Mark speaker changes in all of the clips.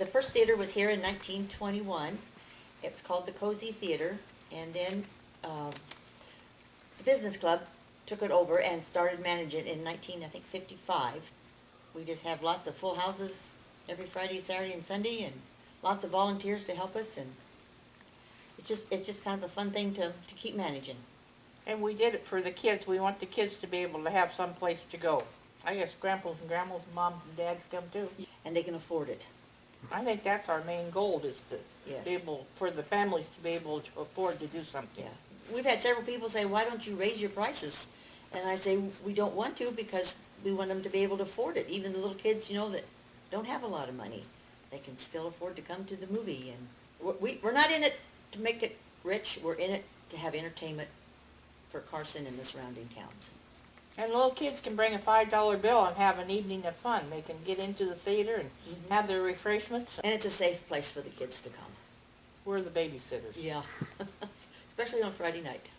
Speaker 1: The first theater was here in 1921. It was called the Cozy Theater, and then the business club took it over and started managing it in 1955. We just have lots of full houses every Friday, Saturday, and Sunday, and lots of volunteers to help us, and it's just kind of a fun thing to keep managing.
Speaker 2: And we did it for the kids. We want the kids to be able to have some place to go. I guess grandpas and grandmas and moms and dads come too.
Speaker 1: And they can afford it.
Speaker 2: I think that's our main goal, is to
Speaker 1: Yes.
Speaker 2: be able, for the families to be able to afford to do something.
Speaker 1: Yeah. We've had several people say, why don't you raise your prices? And I say, we don't want to, because we want them to be able to afford it. Even the little kids, you know, that don't have a lot of money, they can still afford to come to the movie. And we're not in it to make it rich. We're in it to have entertainment for Carson and the surrounding towns.
Speaker 2: And little kids can bring a $5 bill and have an evening of fun. They can get into the theater and have their refreshments.
Speaker 1: And it's a safe place for the kids to come.
Speaker 2: We're the babysitters.
Speaker 1: Yeah, especially on Friday night.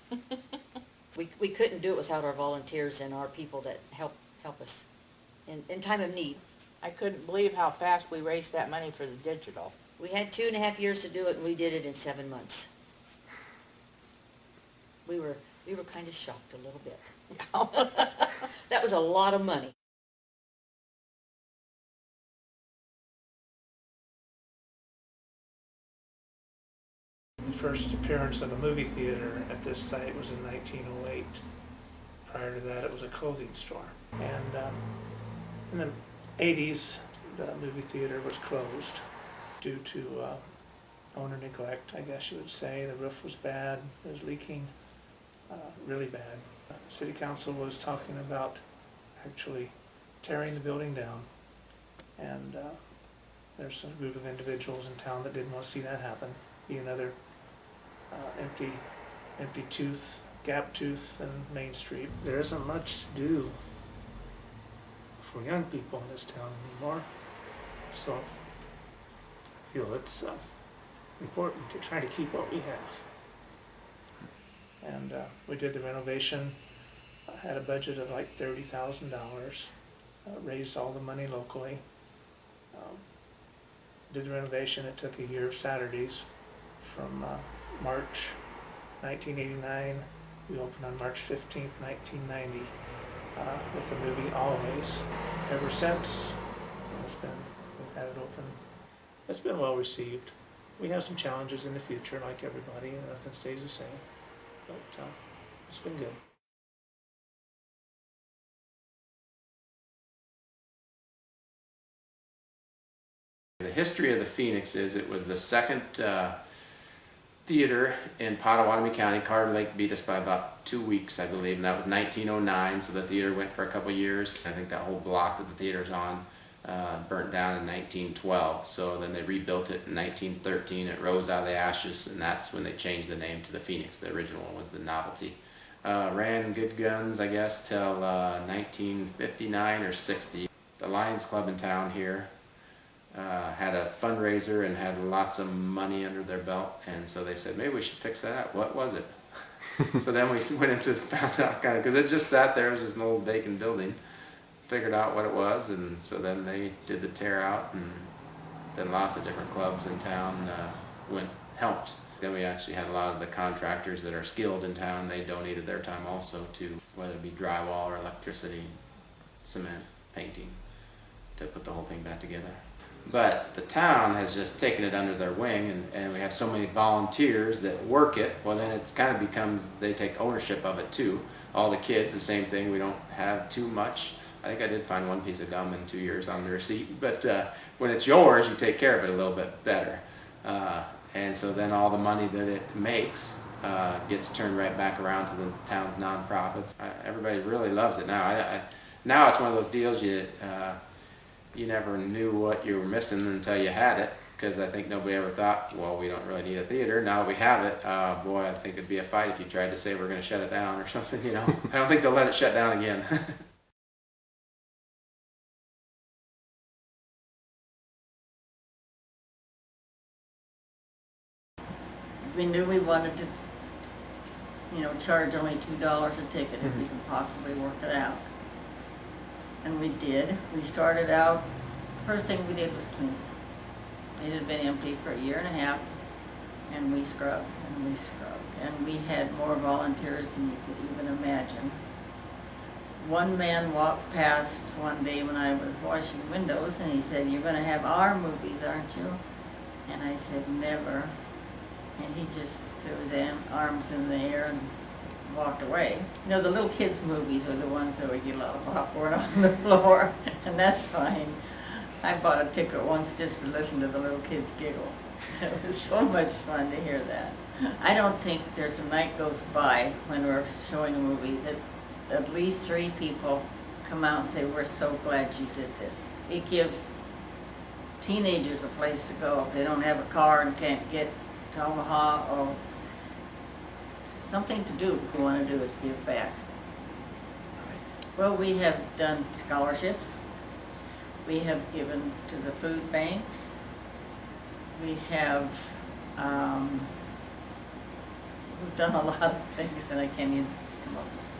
Speaker 1: We couldn't do it without our volunteers and our people that help us in time of need.
Speaker 2: I couldn't believe how fast we raised that money for the digital.
Speaker 1: We had 2.5 years to do it, and we did it in 7 months. We were kind of shocked a little bit. That was a lot of money.
Speaker 3: The first appearance of a movie theater at this site was in 1908. Prior to that, it was a clothing store. And in the 80s, the movie theater was closed due to owner neglect, I guess you would say. The roof was bad, it was leaking really bad. City Council was talking about actually tearing the building down, and there's some group of individuals in town that didn't want to see that happen. Be another empty tooth, gap tooth in Main Street. There isn't much to do for young people in this town anymore, so I feel it's important to try to keep what we have. And we did the renovation, had a budget of like $30,000, raised all the money locally. Did the renovation. It took a year of Saturdays from March 1989. We opened on March 15th, 1990 with the movie Always. Ever since, we've had it open. It's been well received. We have some challenges in the future, like everybody, and nothing stays the same. But it's been good.
Speaker 4: The history of the Phoenix is it was the second theater in Pottawatomie County. Carter Lake beat us by about 2 weeks, I believe, and that was 1909, so the theater went for a couple years. I think that whole block that the theater's on burnt down in 1912, so then they rebuilt it in 1913. It rose out of the ashes, and that's when they changed the name to the Phoenix. The original one was the Novelty. Ran good guns, I guess, till 1959 or 60. The Lions Club in town here had a fundraiser and had lots of money under their belt, and so they said, maybe we should fix that up. What was it? So then we went into, found out kind of, because it just sat there, it was just an old vacant building. Figured out what it was, and so then they did the tear out, and then lots of different clubs in town helped. Then we actually had a lot of the contractors that are skilled in town. They donated their time also to, whether it be drywall or electricity, cement, painting, to put the whole thing back together. But the town has just taken it under their wing, and we have so many volunteers that work it. Well, then it's kind of becomes, they take ownership of it too. All the kids, the same thing. We don't have too much. I think I did find one piece of gum in 2 years on the receipt, but when it's yours, you take care of it a little bit better. And so then all the money that it makes gets turned right back around to the town's nonprofits. Everybody really loves it now. Now it's one of those deals you never knew what you were missing until you had it, because I think nobody ever thought, well, we don't really need a theater. Now that we have it, boy, I think it'd be a fight if you tried to say we're going to shut it down or something, you know. I don't think they'll let it shut down again.
Speaker 5: We knew we wanted to, charge only $2 a ticket if we could possibly work it out. And we did. We started out, first thing we did was clean. It had been empty for a year and a half, and we scrubbed, and we scrubbed. And we had more volunteers than you could even imagine. One man walked past one day when I was washing windows, and he said, "You're gonna have our movies, aren't you?" And I said, "Never." And he just threw his arms in the air and walked away. You know, the little kids' movies were the ones that would get a lot of popcorn on the floor, and that's fine. I bought a ticket once just to listen to the little kids giggle. It was so much fun to hear that. I don't think there's a night goes by when we're showing a movie that at least 3 people come out and say, "We're so glad you did this." It gives teenagers a place to go if they don't have a car and can't get to Omaha, or something to do. What we want to do is give back. Well, we have done scholarships. We have given to the food bank. We have, we've done a lot of things, and I can't even come up with